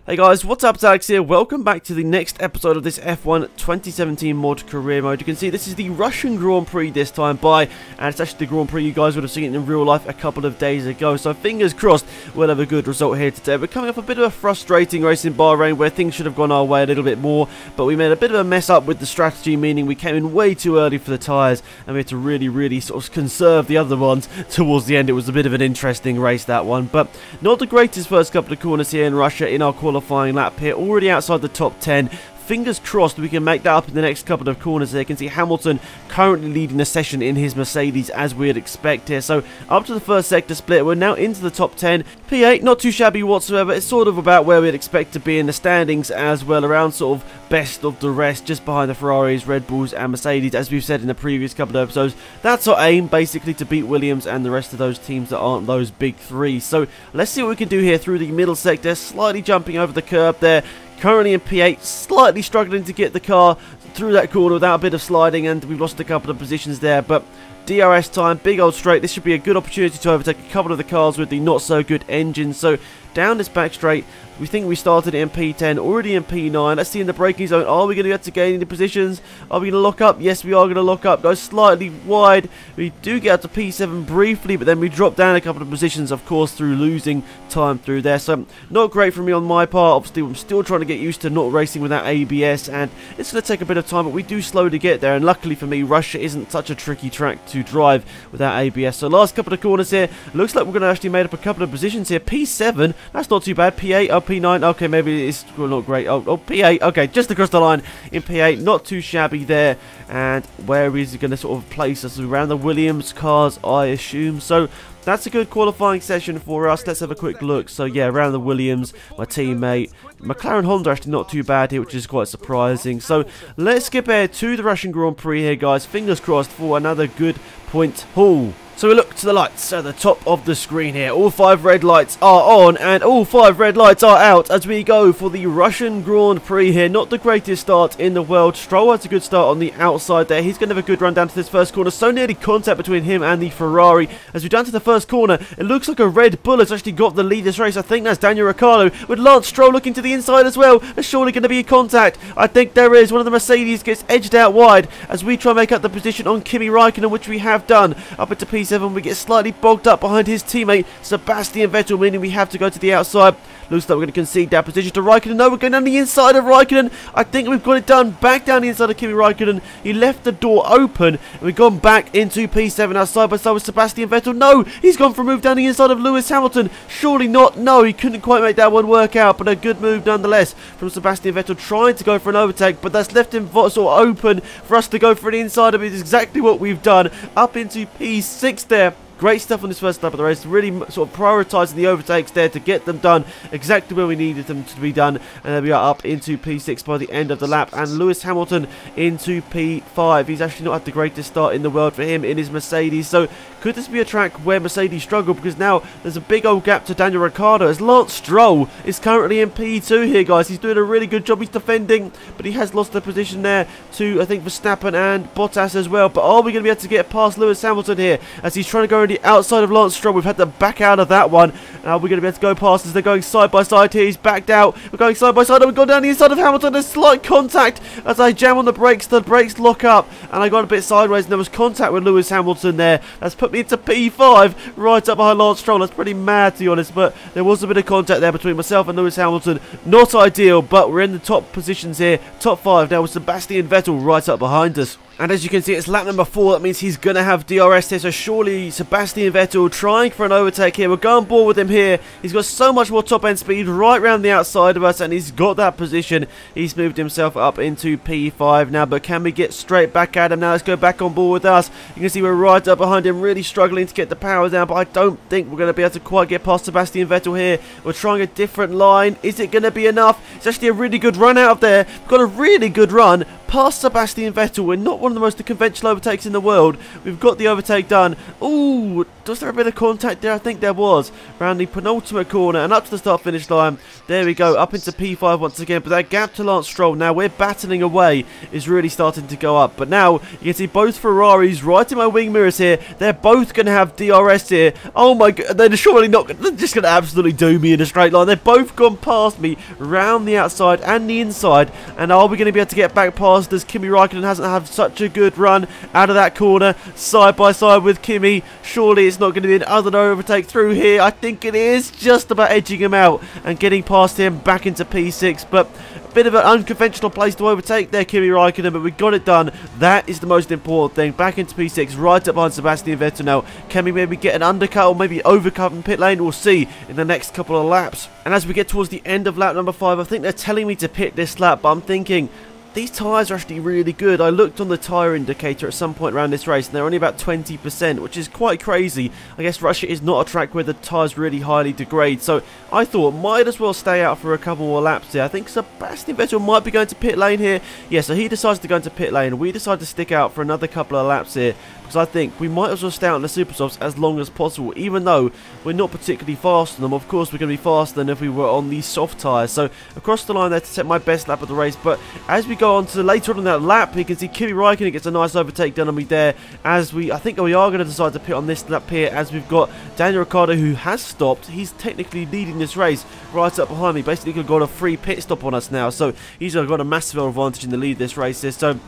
Hey guys, what's up? It's Alex here. Welcome back to the next episode of this F1 2017 mod career mode. You can see this is the Russian Grand Prix this time by, and it's actually the Grand Prix you guys would have seen it in real life a couple of days ago. So fingers crossed we'll have a good result here today. We're coming off a bit of a frustrating race in Bahrain where things should have gone our way a little bit more, but we made a bit of a mess up with the strategy, meaning we came in way too early for the tyres and we had to really sort of conserve the other ones towards the end. It was a bit of an interesting race, that one, but not the greatest first couple of corners here in Russia in our qualifying lap here, already outside the top 10. Fingers crossed we can make that up in the next couple of corners there. You can see Hamilton currently leading the session in his Mercedes as we'd expect here. So up to the first sector split, we're now into the top 10. P8, not too shabby whatsoever. It's sort of about where we'd expect to be in the standings as well, around sort of best of the rest, just behind the Ferraris, Red Bulls and Mercedes, as we've said in the previous couple of episodes. That's our aim, basically, to beat Williams and the rest of those teams that aren't those big three. So let's see what we can do here through the middle sector, slightly jumping over the curb there. Currently in P8, slightly struggling to get the car through that corner without a bit of sliding, and we've lost a couple of positions there, but DRS time, big old straight. This should be a good opportunity to overtake a couple of the cars with the not so good engines. So down this back straight, we think we started in P10, already in P9. Let's see in the braking zone. Are we going to get to gain any positions? Are we going to lock up? Yes, we are going to lock up. Go slightly wide. We do get up to P7 briefly, but then we drop down a couple of positions, of course, through losing time through there. So not great for me on my part. Obviously, I'm still trying to get used to not racing without ABS, and it's going to take a bit of time, but we do slowly get there. And luckily for me, Russia isn't such a tricky track to drive without ABS. So last couple of corners here. Looks like we're going to actually make up a couple of positions here. P7, that's not too bad. P8, oh, P9, okay, maybe it's not great. Oh, P8, okay, just across the line in P8, not too shabby there. And where is he going to sort of place us? Around the Williams cars, I assume. So that's a good qualifying session for us. Let's have a quick look. So yeah, around the Williams, my teammate. McLaren Honda actually not too bad here, which is quite surprising. So let's skip ahead to the Russian Grand Prix here, guys. Fingers crossed for another good point haul. So we look to the lights at the top of the screen here. All 5 red lights are on and all 5 red lights are out as we go for the Russian Grand Prix here. Not the greatest start in the world. Stroll has a good start on the outside there. He's going to have a good run down to this first corner. So nearly contact between him and the Ferrari. As we down to the first corner, it looks like a Red Bull has actually got the lead this race. I think that's Daniel Ricciardo with Lance Stroll looking to the inside as well. There's surely going to be a contact. I think there is. One of the Mercedes gets edged out wide as we try and make up the position on Kimi Raikkonen, which we have done. Up into P7, we get slightly bogged up behind his teammate Sebastian Vettel, meaning we have to go to the outside. Looks like we're going to concede that position to Raikkonen. No, we're going down the inside of Raikkonen. I think we've got it done. Back down the inside of Kimi Raikkonen. He left the door open, and we've gone back into P7 now, side by side with Sebastian Vettel. No, he's gone for a move down the inside of Lewis Hamilton. Surely not. No, he couldn't quite make that one work out, but a good move nonetheless from Sebastian Vettel, trying to go for an overtake, but that's left him sort of open for us to go for an inside of it. Is exactly what we've done. Up into P6 there. Great stuff on this first lap of the race, really sort of prioritising the overtakes there to get them done exactly where we needed them to be done. And there we are, up into P6 by the end of the lap. And Lewis Hamilton into P5. He's actually not had the greatest start in the world for him in his Mercedes. So could this be a track where Mercedes struggle? Because now there's a big old gap to Daniel Ricciardo as Lance Stroll is currently in P2 here, guys. He's doing a really good job. He's defending, but he has lost the position there to, I think, Verstappen and Bottas as well. But are we going to be able to get past Lewis Hamilton here as he's trying to go around the outside of Lance Stroll? We've had to back out of that one. Are we going to be able to go past as they're going side by side here? He's backed out. We're going side by side and we've gone down the inside of Hamilton. There's slight contact as I jam on the brakes lock up and I got a bit sideways and there was contact with Lewis Hamilton there. That's put me into P5 right up behind Lance Stroll. That's pretty mad, to be honest, but there was a bit of contact there between myself and Lewis Hamilton. Not ideal, but we're in the top positions here. Top 5 now with Sebastian Vettel right up behind us. And as you can see, it's lap number 4. That means he's going to have DRS here. So surely Sebastian Vettel trying for an overtake here. We're going ball with him here. He's got so much more top end speed right around the outside of us. And he's got that position. He's moved himself up into P5 now. But can we get straight back at him now? Let's go back on board with us. You can see we're right up behind him. Really struggling to get the power down. But I don't think we're going to be able to quite get past Sebastian Vettel here. We're trying a different line. Is it going to be enough? It's actually a really good run out of there. We've got a really good run past Sebastian Vettel. We're not one of the most conventional overtakes in the world. We've got the overtake done. Ooh, Was there a bit of contact there? I think there was. Around the penultimate corner and up to the start-finish line. There we go, up into P5 once again. But that gap to Lance Stroll, now we're battling away, is really starting to go up. But now, you can see both Ferraris right in my wing mirrors here. They're both going to have DRS here. Oh my god, they're surely not, they're just going to absolutely do me in a straight line. They've both gone past me, round the outside and the inside. And are we going to be able to get back past as Kimi Raikkonen hasn't had such a good run out of that corner, side by side with Kimi? Surely it's not going to be an other overtake through here. I think it is, just about edging him out and getting past him back into P6, but a bit of an unconventional place to overtake there, Kimi Raikkonen, but we got it done. That is the most important thing. Back into P6, right up behind Sebastian Vettel now. Can we maybe get an undercut or maybe overcut in pit lane? We'll see in the next couple of laps. And as we get towards the end of lap number 5, I think they're telling me to pit this lap, but I'm thinking, these tyres are actually really good. I looked on the tyre indicator at some point around this race and they're only about 20%, which is quite crazy. I guess Russia is not a track where the tyres really highly degrade, so I thought might as well stay out for a couple more laps here. I think Sebastian Vettel might be going to pit lane here. Yeah, so he decides to go into pit lane. We decide to stick out for another couple of laps here, because I think we might as well stay out on the super softs as long as possible, even though we're not particularly fast on them. Of course, we're going to be faster than if we were on these soft tyres. So across the line there to set my best lap of the race, but as we go on to later on in that lap, you can see Kimi Raikkonen gets a nice overtake done on me there, as I think we are going to decide to pit on this lap here, as we've got Daniel Ricciardo, who has stopped. He's technically leading this race right up behind me, basically got a free pit stop on us now, so he's got a massive advantage in the lead this race here. So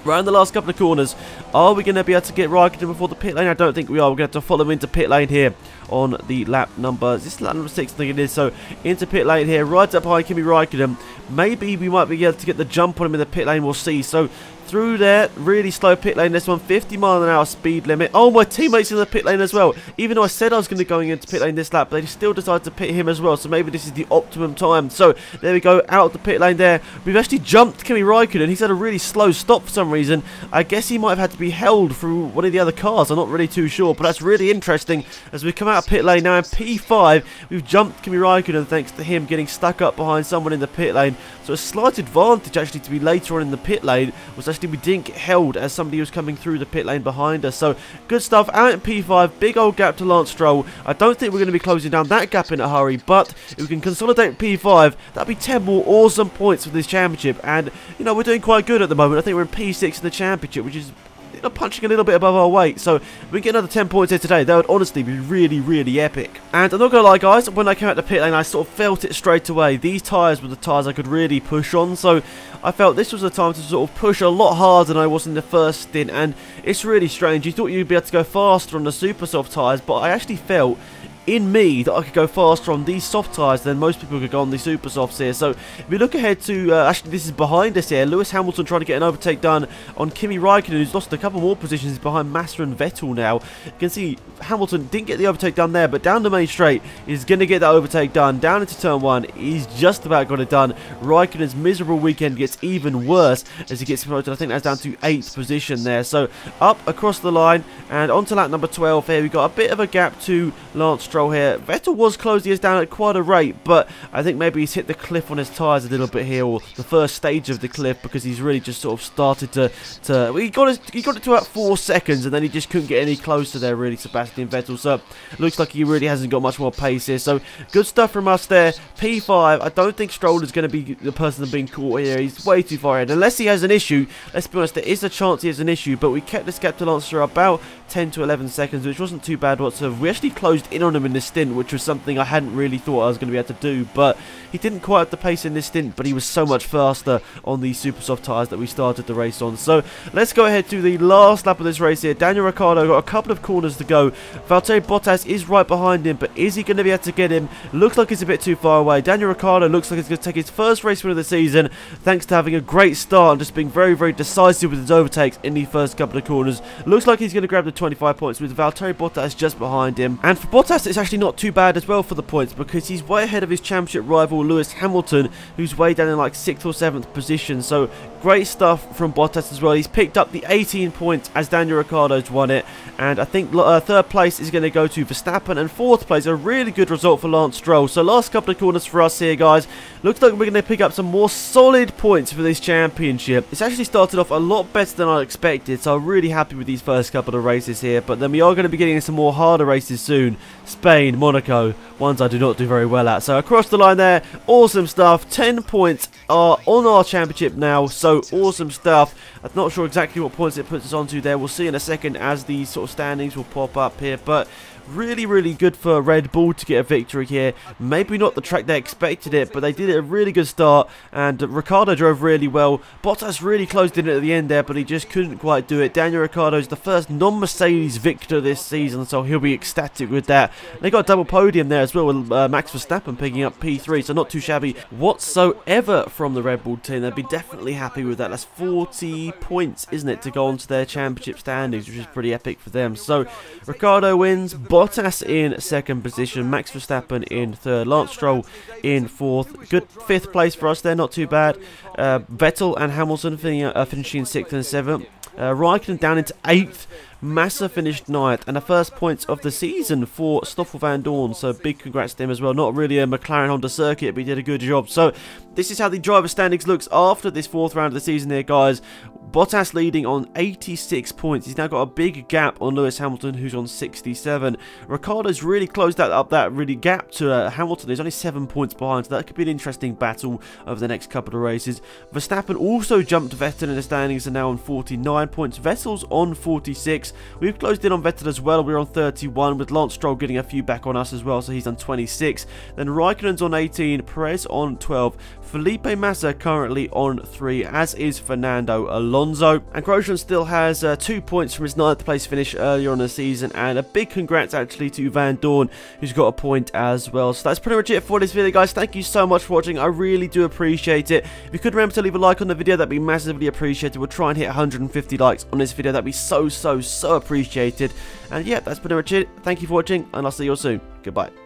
around the last couple of corners, are we going to be able to get Raikkonen before the pit lane? I don't think we are. We're going to have to follow him into pit lane here on the lap number, is this lap number 6? I think it is. So into pit lane here, right up behind Kimi Raikkonen. Maybe we might be able to get the jump on him in the pit lane, we'll see. So through there, really slow pit lane, this one, 50-mile-an-hour speed limit. Oh, my teammate's in the pit lane as well. Even though I said I was going to go into pit lane this lap, they still decided to pit him as well, so maybe this is the optimum time. So there we go, out of the pit lane there. We've actually jumped Kimi Raikkonen. He's had a really slow stop for some reason. I guess he might have had to be held through one of the other cars, I'm not really too sure, but that's really interesting. As we come out of pit lane now in P5, we've jumped Kimi Raikkonen thanks to him getting stuck up behind someone in the pit lane. So a slight advantage actually to be later on in the pit lane was actually we didn't get held as somebody was coming through the pit lane behind us. So good stuff out in P5, big old gap to Lance Stroll. I don't think we're going to be closing down that gap in a hurry, but if we can consolidate P5, that'd be 10 more awesome points for this championship. And you know, we're doing quite good at the moment. I think we're in P6 in the championship, which is punching a little bit above our weight. So if we get another 10 points here today, that would honestly be really, really epic. And I'm not gonna lie, guys, when I came out the pit lane, I sort of felt it straight away. These tyres were the tyres I could really push on, so I felt this was a time to sort of push a lot harder than I was in the first stint. And it's really strange. You thought you'd be able to go faster on the super soft tyres, but I actually felt in me that I could go faster on these soft tyres than most people could go on the super softs here. So if we look ahead to, actually this is behind us here, Lewis Hamilton trying to get an overtake done on Kimi Raikkonen, who's lost a couple more positions behind Massa and Vettel now. You can see Hamilton didn't get the overtake done there, but down the main straight, he's going to get that overtake done. Down into turn 1, he's just about got it done. Raikkonen's miserable weekend gets even worse as he gets promoted. I think that's down to 8th position there. So up across the line and onto lap number 12 here. We've got a bit of a gap to Lance Stroll here. Vettel was closing us down at quite a rate, but I think maybe he's hit the cliff on his tyres a little bit here, or the first stage of the cliff, because he's really just sort of started to well, he got it to about 4 seconds, and then he just couldn't get any closer there, really, Sebastian Vettel. So looks like he really hasn't got much more pace here. So good stuff from us there. P5. I don't think Stroll is going to be the person that's being caught here. He's way too far ahead. Unless he has an issue, let's be honest, there is a chance he has an issue, but we kept this gap to Lance for about 10 to 11 seconds, which wasn't too bad whatsoever. We actually closed in on him in this stint, which was something I hadn't really thought I was going to be able to do, but he didn't quite have the pace in this stint, but he was so much faster on these super soft tyres that we started the race on. So let's go ahead to the last lap of this race here. Daniel Ricciardo got a couple of corners to go. Valtteri Bottas is right behind him, but is he going to be able to get him? Looks like he's a bit too far away. Daniel Ricciardo looks like he's going to take his first race win of the season, thanks to having a great start and just being very, very decisive with his overtakes in the first couple of corners. Looks like he's going to grab the 25 points with Valtteri Bottas just behind him. And for Bottas, it's actually not too bad as well for the points, because he's way ahead of his championship rival Lewis Hamilton, who's way down in like 6th or 7th position. So great stuff from Bottas as well. He's picked up the 18 points as Daniel Ricciardo's won it, and I think 3rd place is going to go to Verstappen, and 4th place a really good result for Lance Stroll. So last couple of corners for us here, guys. looks like we're going to pick up some more solid points for this championship. It's actually started off a lot better than I expected, so I'm really happy with these first couple of races here. But then we are going to be getting some more harder races soon. Spain, Monaco, ones I do not do very well at. So across the line there, awesome stuff. 10 points are on our championship now, so awesome stuff. I'm not sure exactly what points it puts us onto there. We'll see in a second as these sort of standings will pop up here, but really good for Red Bull to get a victory here. Maybe not the track they expected it, but they did it a really good start, and Ricciardo drove really well. Bottas really closed in at the end there, but he just couldn't quite do it. Daniel Ricciardo is the first non-Mercedes victor this season, so he'll be ecstatic with that. They got a double podium there as well, with Max Verstappen picking up P3, so not too shabby whatsoever from the Red Bull team. They'd be definitely happy with that. That's 40 points, isn't it, to go on to their championship standings, which is pretty epic for them. So Ricciardo wins, Bottas in second position, Max Verstappen in third, Lance Stroll in fourth. Good fifth place for us there, not too bad. Vettel and Hamilton finishing sixth and seventh. Raikkonen down into 8th, Massa finished 9th, and the first points of the season for Stoffel Van Dorn, so big congrats to him as well. Not really a McLaren Honda circuit, but he did a good job. So this is how the driver standings looks after this 4th round of the season here, guys. Bottas leading on 86 points. He's now got a big gap on Lewis Hamilton, who's on 67. Ricciardo's really closed up that gap to Hamilton. He's only 7 points behind, so that could be an interesting battle over the next couple of races. Verstappen also jumped Vettel in the standings and now on 49 points. Vettel's on 46. We've closed in on Vettel as well. We're on 31, with Lance Stroll getting a few back on us as well, so he's on 26. Then Raikkonen's on 18, Perez on 12, Felipe Massa currently on 3, as is Fernando Alonso. And Grosjean still has 2 points from his 9th place finish earlier on the season, and a big congrats actually to Van Dorn, who's got a point as well. So that's pretty much it for this video, guys. Thank you so much for watching. I really do appreciate it. If you could remember to leave a like on the video, that'd be massively appreciated. We'll try and hit 150 likes on this video. That'd be so appreciated. And yeah, that's pretty much it. Thank you for watching, and I'll see you all soon. Goodbye.